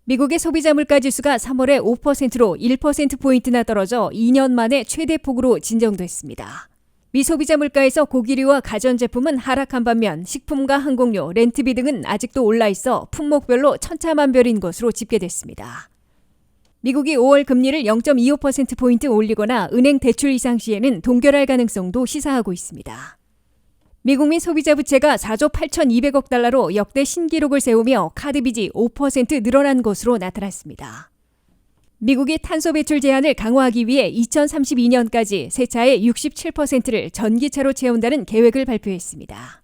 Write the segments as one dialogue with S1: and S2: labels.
S1: 미국의 소비자 물가지수가 3월에 5%로 1%포인트나 떨어져 2년 만에 최대폭으로 진정됐습니다. 미 소비자 물가에서 고기류와 가전제품은 하락한 반면 식품과 항공료, 렌트비 등은 아직도 올라있어 품목별로 천차만별인 것으로 집계됐습니다. 미국이 5월 금리를 0.25%포인트 올리거나 은행 대출 이상 시에는 동결할 가능성도 시사하고 있습니다. 미국민 소비자 부채가 4조 8,200억 달러로 역대 신기록을 세우며 카드 빚이 5% 늘어난 것으로 나타났습니다. 미국이 탄소 배출 제한을 강화하기 위해 2032년까지 새 차의 67%를 전기차로 채운다는 계획을 발표했습니다.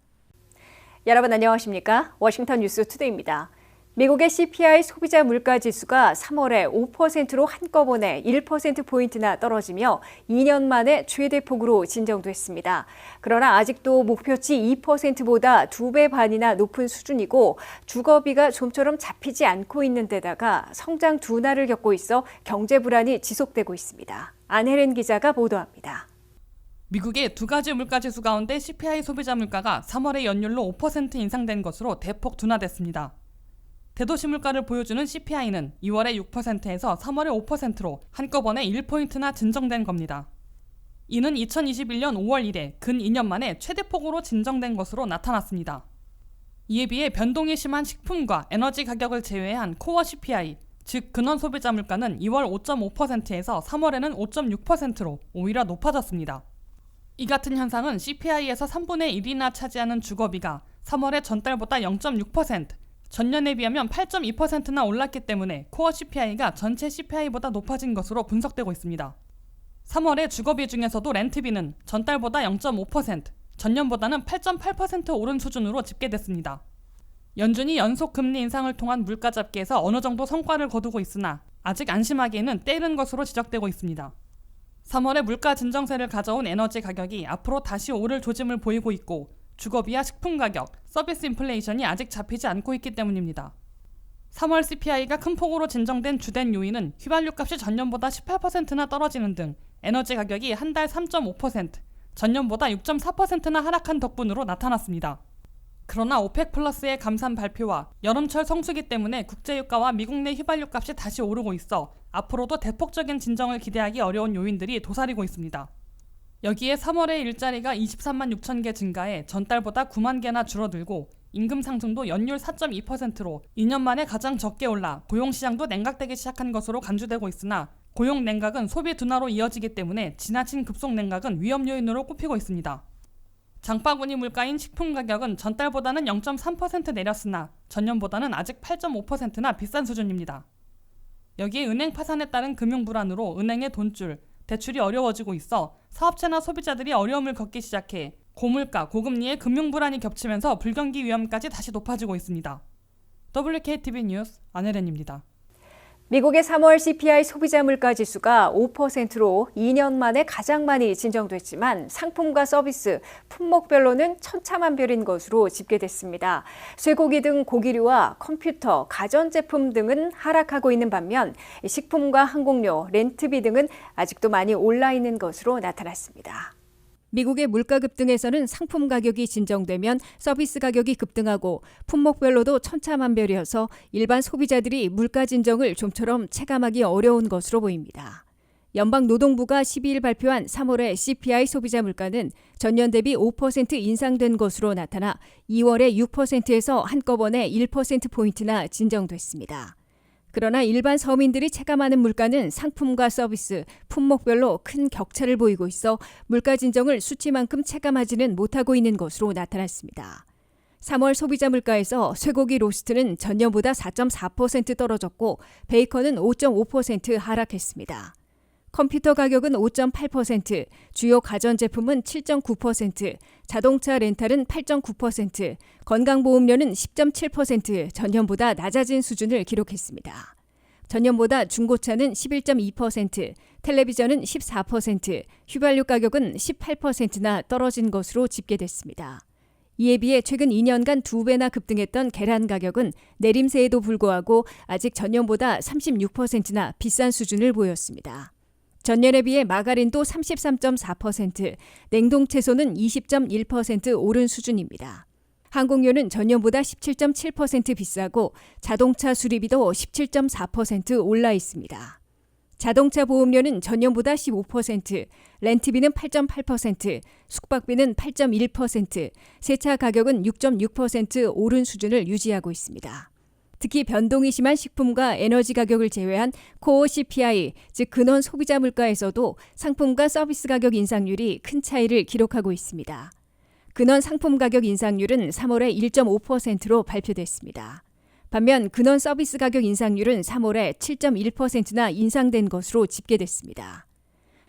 S1: 여러분 안녕하십니까? 워싱턴 뉴스 투데이입니다. 미국의 CPI 소비자 물가 지수가 3월에 5%로 한꺼번에 1%포인트나 떨어지며 2년 만에 최대폭으로 진정됐습니다. 그러나 아직도 목표치 2%보다 2배 반이나 높은 수준이고 주거비가 좀처럼 잡히지 않고 있는 데다가 성장 둔화를 겪고 있어 경제 불안이 지속되고 있습니다. 안혜린 기자가 보도합니다.
S2: 미국의 두 가지 물가 지수 가운데 CPI 소비자 물가가 3월에 연율로 5% 인상된 것으로 대폭 둔화됐습니다. 대도시 물가를 보여주는 CPI는 2월에 6%에서 3월에 5%로 한꺼번에 1포인트나 진정된 겁니다. 이는 2021년 5월 이래 근 2년 만에 최대폭으로 진정된 것으로 나타났습니다. 이에 비해 변동이 심한 식품과 에너지 가격을 제외한 코어 CPI, 즉 근원 소비자 물가는 2월 5.5%에서 3월에는 5.6%로 오히려 높아졌습니다. 이 같은 현상은 CPI에서 3분의 1이나 차지하는 주거비가 3월에 전달보다 0.6%, 전년에 비하면 8.2%나 올랐기 때문에 코어 CPI가 전체 CPI보다 높아진 것으로 분석되고 있습니다. 3월에 주거비 중에서도 렌트비는 전달보다 0.5%, 전년보다는 8.8% 오른 수준으로 집계됐습니다. 연준이 연속 금리 인상을 통한 물가 잡기에서 어느 정도 성과를 거두고 있으나 아직 안심하기에는 때이른 것으로 지적되고 있습니다. 3월에 물가 진정세를 가져온 에너지 가격이 앞으로 다시 오를 조짐을 보이고 있고 주거비와 식품 가격, 서비스 인플레이션이 아직 잡히지 않고 있기 때문입니다. 3월 CPI가 큰 폭으로 진정된 주된 요인은 휘발유 값이 전년보다 18%나 떨어지는 등 에너지 가격이 한 달 3.5%, 전년보다 6.4%나 하락한 덕분으로 나타났습니다. 그러나 오펙 플러스의 감산 발표와 여름철 성수기 때문에 국제유가와 미국 내 휘발유 값이 다시 오르고 있어 앞으로도 대폭적인 진정을 기대하기 어려운 요인들이 도사리고 있습니다. 여기에 3월에 일자리가 23만 6천 개 증가해 전달보다 9만 개나 줄어들고 임금 상승도 연율 4.2%로 2년 만에 가장 적게 올라 고용시장도 냉각되기 시작한 것으로 간주되고 있으나 고용 냉각은 소비 둔화로 이어지기 때문에 지나친 급속 냉각은 위험 요인으로 꼽히고 있습니다. 장바구니 물가인 식품 가격은 전달보다는 0.3% 내렸으나 전년보다는 아직 8.5%나 비싼 수준입니다. 여기에 은행 파산에 따른 금융 불안으로 은행의 돈줄, 대출이 어려워지고 있어 사업체나 소비자들이 어려움을 겪기 시작해 고물가, 고금리의 금융 불안이 겹치면서 불경기 위험까지 다시 높아지고 있습니다. WKTV 뉴스 안혜련입니다.
S1: 미국의 3월 CPI 소비자 물가 지수가 5%로 2년 만에 가장 많이 진정됐지만 상품과 서비스, 품목별로는 천차만별인 것으로 집계됐습니다. 쇠고기 등 고기류와 컴퓨터, 가전제품 등은 하락하고 있는 반면 식품과 항공료, 렌트비 등은 아직도 많이 올라 있는 것으로 나타났습니다. 미국의 물가 급등에서는 상품 가격이 진정되면 서비스 가격이 급등하고 품목별로도 천차만별이어서 일반 소비자들이 물가 진정을 좀처럼 체감하기 어려운 것으로 보입니다. 연방노동부가 12일 발표한 3월의 CPI 소비자 물가는 전년 대비 5% 인상된 것으로 나타나 2월에 6%에서 한꺼번에 1%포인트나 진정됐습니다. 그러나 일반 서민들이 체감하는 물가는 상품과 서비스, 품목별로 큰 격차를 보이고 있어 물가 진정을 수치만큼 체감하지는 못하고 있는 것으로 나타났습니다. 3월 소비자 물가에서 쇠고기 로스트는 전년보다 4.4% 떨어졌고 베이컨은 5.5% 하락했습니다. 컴퓨터 가격은 5.8%, 주요 가전제품은 7.9%, 자동차 렌탈은 8.9%, 건강보험료는 10.7% 전년보다 낮아진 수준을 기록했습니다. 전년보다 중고차는 11.2%, 텔레비전은 14%, 휘발유 가격은 18%나 떨어진 것으로 집계됐습니다. 이에 비해 최근 2년간 2배나 급등했던 계란 가격은 내림세에도 불구하고 아직 전년보다 36%나 비싼 수준을 보였습니다. 전년에 비해 마가린도 33.4%, 냉동 채소는 20.1% 오른 수준입니다. 항공료는 전년보다 17.7% 비싸고 자동차 수리비도 17.4% 올라 있습니다. 자동차 보험료는 전년보다 15%, 렌트비는 8.8%, 숙박비는 8.1%, 세차 가격은 6.6% 오른 수준을 유지하고 있습니다. 특히 변동이 심한 식품과 에너지 가격을 제외한 코어 CPI, 즉 근원 소비자 물가에서도 상품과 서비스 가격 인상률이 큰 차이를 기록하고 있습니다. 근원 상품 가격 인상률은 3월에 1.5%로 발표됐습니다. 반면 근원 서비스 가격 인상률은 3월에 7.1%나 인상된 것으로 집계됐습니다.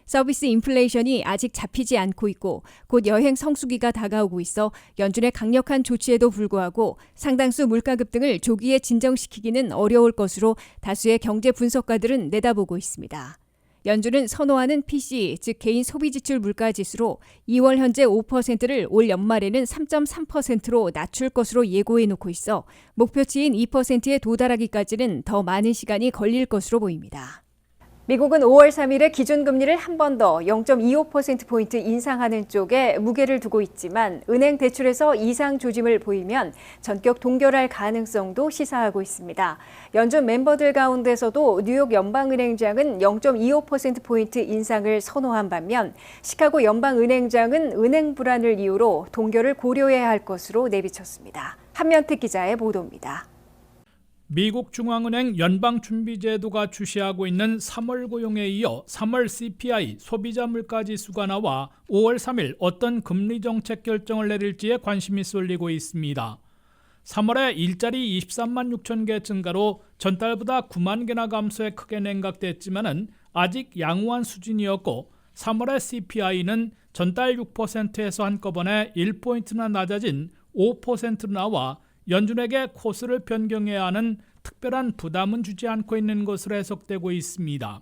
S1: 서비스 인플레이션이 아직 잡히지 않고 있고 곧 여행 성수기가 다가오고 있어 연준의 강력한 조치에도 불구하고 상당수 물가 급등을 조기에 진정시키기는 어려울 것으로 다수의 경제 분석가들은 내다보고 있습니다. 연준은 선호하는 PC, 즉 개인 소비지출 물가지수로 2월 현재 5%를 올 연말에는 3.3%로 낮출 것으로 예고해놓고 있어 목표치인 2%에 도달하기까지는 더 많은 시간이 걸릴 것으로 보입니다. 미국은 5월 3일에 기준금리를 한 번 더 0.25%포인트 인상하는 쪽에 무게를 두고 있지만 은행 대출에서 이상 조짐을 보이면 전격 동결할 가능성도 시사하고 있습니다. 연준 멤버들 가운데서도 뉴욕 연방은행장은 0.25%포인트 인상을 선호한 반면 시카고 연방은행장은 은행 불안을 이유로 동결을 고려해야 할 것으로 내비쳤습니다. 한면택 기자의 보도입니다.
S3: 미국 중앙은행 연방준비제도가 주시하고 있는 3월 고용에 이어 3월 CPI 소비자 물가지수가 나와 5월 3일 어떤 금리 정책 결정을 내릴지에 관심이 쏠리고 있습니다. 3월에 일자리 23만 6천 개 증가로 전달보다 9만 개나 감소해 크게 냉각됐지만 아직 양호한 수준이었고 3월의 CPI는 전달 6%에서 한꺼번에 1포인트나 낮아진 5%로 나와 연준에게 코스를 변경해야 하는 특별한 부담은 주지 않고 있는 것으로 해석되고 있습니다.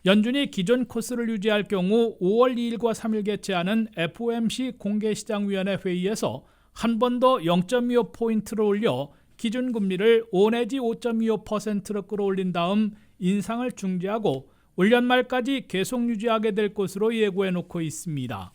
S3: 연준이 기존 코스를 유지할 경우 5월 2일과 3일 개최하는 FOMC 공개시장위원회 회의에서 한 번 더 0.25포인트를 올려 기준금리를 5 내지 5.25%로 끌어올린 다음 인상을 중지하고 올 연말까지 계속 유지하게 될 것으로 예고해놓고 있습니다.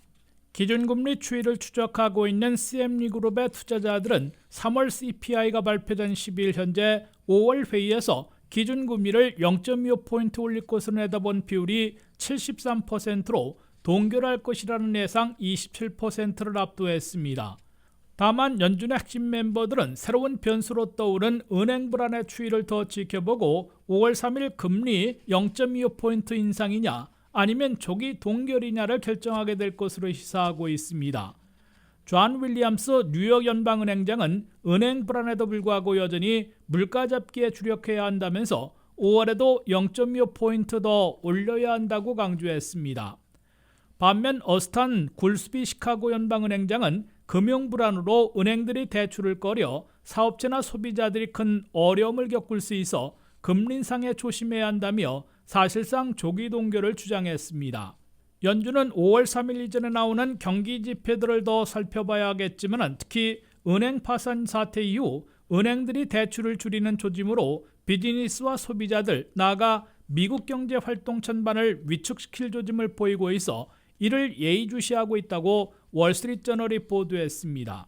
S3: 기준금리 추이를 추적하고 있는 CME 그룹의 투자자들은 3월 CPI가 발표된 10일 현재 5월 회의에서 기준금리를 0.25포인트 올릴 것으로 내다본 비율이 73%로 동결할 것이라는 예상 27%를 압도했습니다. 다만 연준의 핵심 멤버들은 새로운 변수로 떠오른 은행 불안의 추이를 더 지켜보고 5월 3일 금리 0.25포인트 인상이냐 아니면 조기 동결이냐를 결정하게 될 것으로 시사하고 있습니다. 존 윌리엄스 뉴욕 연방은행장은 은행 불안에도 불구하고 여전히 물가 잡기에 주력해야 한다면서 5월에도 0.25포인트 더 올려야 한다고 강조했습니다. 반면 어스탄 굴스비 시카고 연방은행장은 금융 불안으로 은행들이 대출을 꺼려 사업체나 소비자들이 큰 어려움을 겪을 수 있어 금리 인상에 조심해야 한다며 사실상 조기 동결을 주장했습니다. 연준은 5월 3일 이전에 나오는 경기 지표들을 더 살펴봐야겠지만 특히 은행 파산 사태 이후 은행들이 대출을 줄이는 조짐으로 비즈니스와 소비자들 나아가 미국 경제 활동 전반을 위축시킬 조짐을 보이고 있어 이를 예의주시하고 있다고 월스트리트저널이 보도했습니다.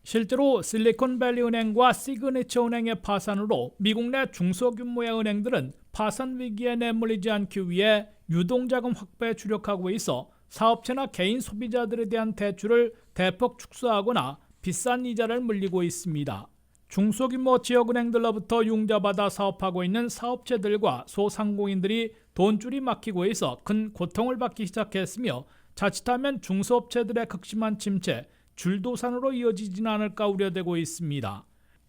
S3: 실제로 실리콘밸리 은행과 시그니처 은행의 파산으로 미국 내 중소규모의 은행들은 파산 위기에 내몰리지 않기 위해 유동자금 확보에 주력하고 있어 사업체나 개인 소비자들에 대한 대출을 대폭 축소하거나 비싼 이자를 물리고 있습니다. 중소규모 지역은행들로부터 융자받아 사업하고 있는 사업체들과 소상공인들이 돈줄이 막히고 있어 큰 고통을 받기 시작했으며 자칫하면 중소업체들의 극심한 침체, 줄도산으로 이어지지는 않을까 우려되고 있습니다.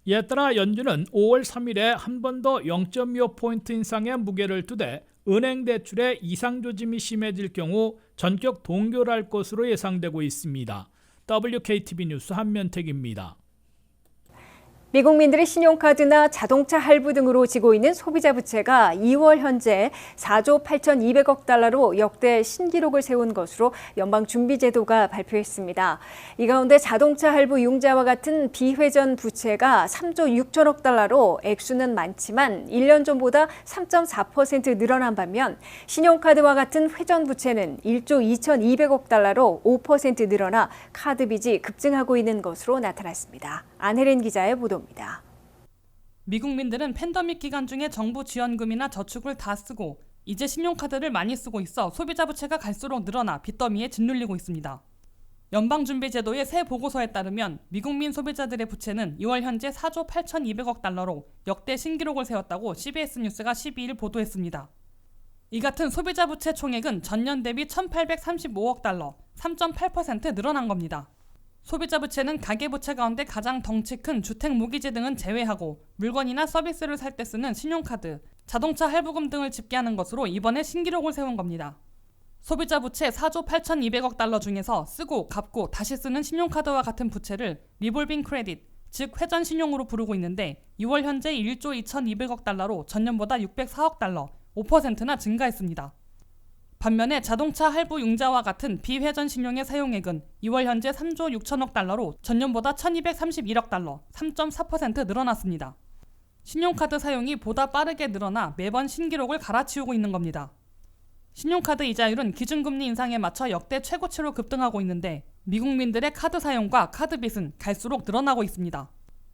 S3: 이에 따라 연준은 5월 3일에 한 번 더 0.25포인트 인상에 무게를 두되 은행 대출의 이상 조짐이 심해질 경우 전격 동결할 것으로 예상되고 있습니다. WKTV 뉴스 한면택입니다.
S1: 미국민들의 신용카드나 자동차 할부 등으로 지고 있는 소비자 부채가 2월 현재 4조 8,200억 달러로 역대 신기록을 세운 것으로 연방준비제도가 발표했습니다. 이 가운데 자동차 할부 융자와 같은 비회전 부채가 3조 6천억 달러로 액수는 많지만 1년 전보다 3.4% 늘어난 반면 신용카드와 같은 회전 부채는 1조 2,200억 달러로 5% 늘어나 카드 빚이 급증하고 있는 것으로 나타났습니다. 안혜린 기자의 보도입니다.
S2: 미국민들은 팬데믹 기간 중에 정부 지원금이나 저축을 다 쓰고 이제 신용카드를 많이 쓰고 있어 소비자 부채가 갈수록 늘어나 빚더미에 짓눌리고 있습니다. 연방준비제도의 새 보고서에 따르면 미국민 소비자들의 부채는 2월 현재 4조 8,200억 달러로 역대 신기록을 세웠다고 CBS 뉴스가 12일 보도했습니다. 이 같은 소비자 부채 총액은 전년 대비 1,835억 달러, 3.8% 늘어난 겁니다. 소비자 부채는 가계 부채 가운데 가장 덩치 큰 주택 모기지 등은 제외하고 물건이나 서비스를 살 때 쓰는 신용카드, 자동차 할부금 등을 집계하는 것으로 이번에 신기록을 세운 겁니다. 소비자 부채 4조 8,200억 달러 중에서 쓰고 갚고 다시 쓰는 신용카드와 같은 부채를 리볼빙 크레딧, 즉 회전 신용으로 부르고 있는데 2월 현재 1조 2,200억 달러로 전년보다 604억 달러, 5%나 증가했습니다. 반면에 자동차 할부 융자와 같은 비회전 신용의 사용액은 2월 현재 3조 6천억 달러로 전년보다 1,231억 달러, 3.4% 늘어났습니다. 신용카드 사용이 보다 빠르게 늘어나 매번 신기록을 갈아치우고 있는 겁니다. 신용카드 이자율은 기준금리 인상에 맞춰 역대 최고치로 급등하고 있는데 미국민들의 카드 사용과 카드 빚은 갈수록 늘어나고 있습니다.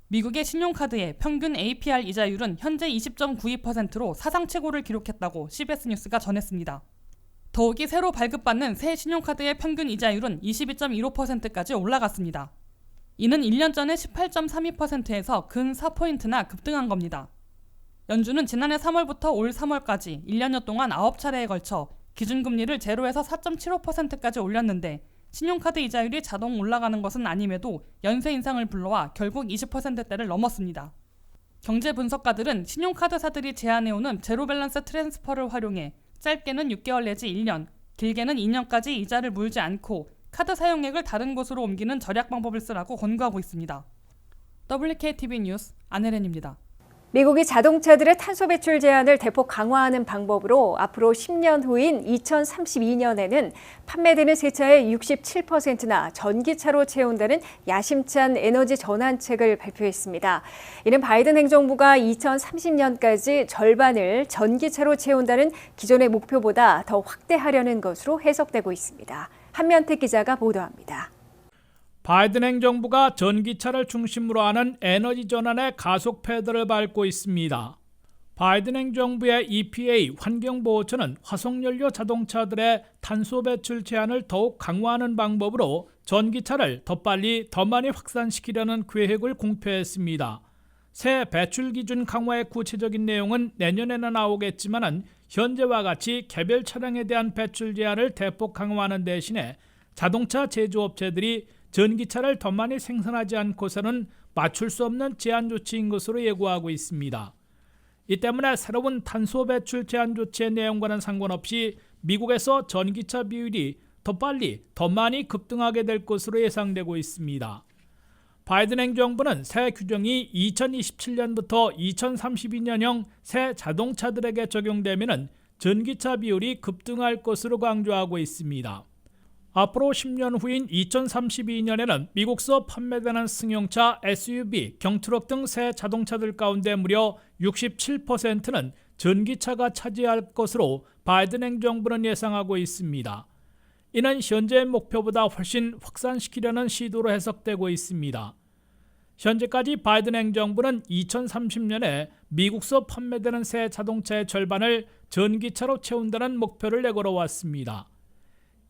S2: 미국의 신용카드의 평균 APR 이자율은 현재 20.92%로 사상 최고를 기록했다고 CBS 뉴스가 전했습니다. 더욱이 새로 발급받는 새 신용카드의 평균 이자율은 22.15%까지 올라갔습니다. 이는 1년 전의 18.32%에서 근 4포인트나 급등한 겁니다. 연준은 지난해 3월부터 올 3월까지 1년여 동안 9차례에 걸쳐 기준금리를 제로에서 4.75%까지 올렸는데 신용카드 이자율이 자동 올라가는 것은 아님에도 연쇄 인상을 불러와 결국 20%대를 넘었습니다. 경제 분석가들은 신용카드사들이 제안해오는 제로 밸런스 트랜스퍼를 활용해 짧게는 6개월 내지 1년, 길게는 2년까지 이자를 물지 않고 카드 사용액을 다른 곳으로 옮기는 절약 방법을 쓰라고 권고하고 있습니다. WKTV 뉴스 안혜린입니다.
S1: 미국이 자동차들의 탄소 배출 제한을 대폭 강화하는 방법으로 앞으로 10년 후인 2032년에는 판매되는 새 차의 67%나 전기차로 채운다는 야심찬 에너지 전환책을 발표했습니다. 이는 바이든 행정부가 2030년까지 절반을 전기차로 채운다는 기존의 목표보다 더 확대하려는 것으로 해석되고 있습니다. 한면택 기자가 보도합니다.
S3: 바이든 행정부가 전기차를 중심으로 하는 에너지 전환의 가속 페달을 밟고 있습니다. 바이든 행정부의 EPA 환경보호처는 화석연료 자동차들의 탄소 배출 제한을 더욱 강화하는 방법으로 전기차를 더 빨리 더 많이 확산시키려는 계획을 공표했습니다. 새 배출 기준 강화의 구체적인 내용은 내년에는 나오겠지만 현재와 같이 개별 차량에 대한 배출 제한을 대폭 강화하는 대신에 자동차 제조업체들이 전기차를 더 많이 생산하지 않고서는 맞출 수 없는 제한 조치인 것으로 예고하고 있습니다. 이 때문에 새로운 탄소 배출 제한 조치의 내용과는 상관없이 미국에서 전기차 비율이 더 빨리 더 많이 급등하게 될 것으로 예상되고 있습니다. 바이든 행정부는 새 규정이 2027년부터 2032년형 새 자동차들에게 적용되면 전기차 비율이 급등할 것으로 강조하고 있습니다. 앞으로 10년 후인 2032년에는 미국서 판매되는 승용차, SUV, 경트럭 등 새 자동차들 가운데 무려 67%는 전기차가 차지할 것으로 바이든 행정부는 예상하고 있습니다. 이는 현재의 목표보다 훨씬 확산시키려는 시도로 해석되고 있습니다. 현재까지 바이든 행정부는 2030년에 미국서 판매되는 새 자동차의 절반을 전기차로 채운다는 목표를 내걸어왔습니다.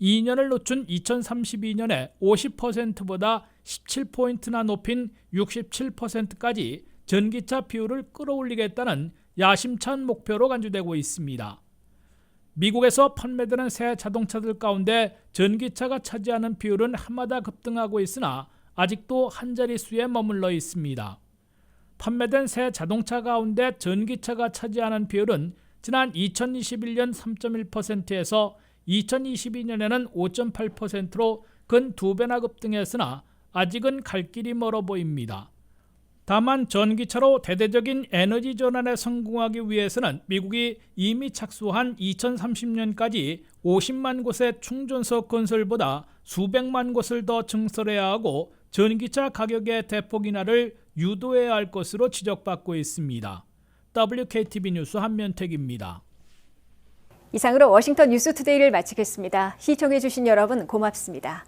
S3: 2년을 늦춘 2032년에 50%보다 17포인트나 높인 67%까지 전기차 비율을 끌어올리겠다는 야심찬 목표로 간주되고 있습니다. 미국에서 판매되는 새 자동차들 가운데 전기차가 차지하는 비율은 해마다 급등하고 있으나 아직도 한 자릿수에 머물러 있습니다. 판매된 새 자동차 가운데 전기차가 차지하는 비율은 지난 2021년 3.1%에서 2022년에는 5.8%로 근 2배나 급등했으나 아직은 갈 길이 멀어 보입니다. 다만 전기차로 대대적인 에너지 전환에 성공하기 위해서는 미국이 이미 착수한 2030년까지 50만 곳의 충전소 건설보다 수백만 곳을 더 증설해야 하고 전기차 가격의 대폭 인하를 유도해야 할 것으로 지적받고 있습니다. WKTV 뉴스 한면택입니다.
S1: 이상으로 워싱턴 뉴스투데이를 마치겠습니다. 시청해주신 여러분 고맙습니다.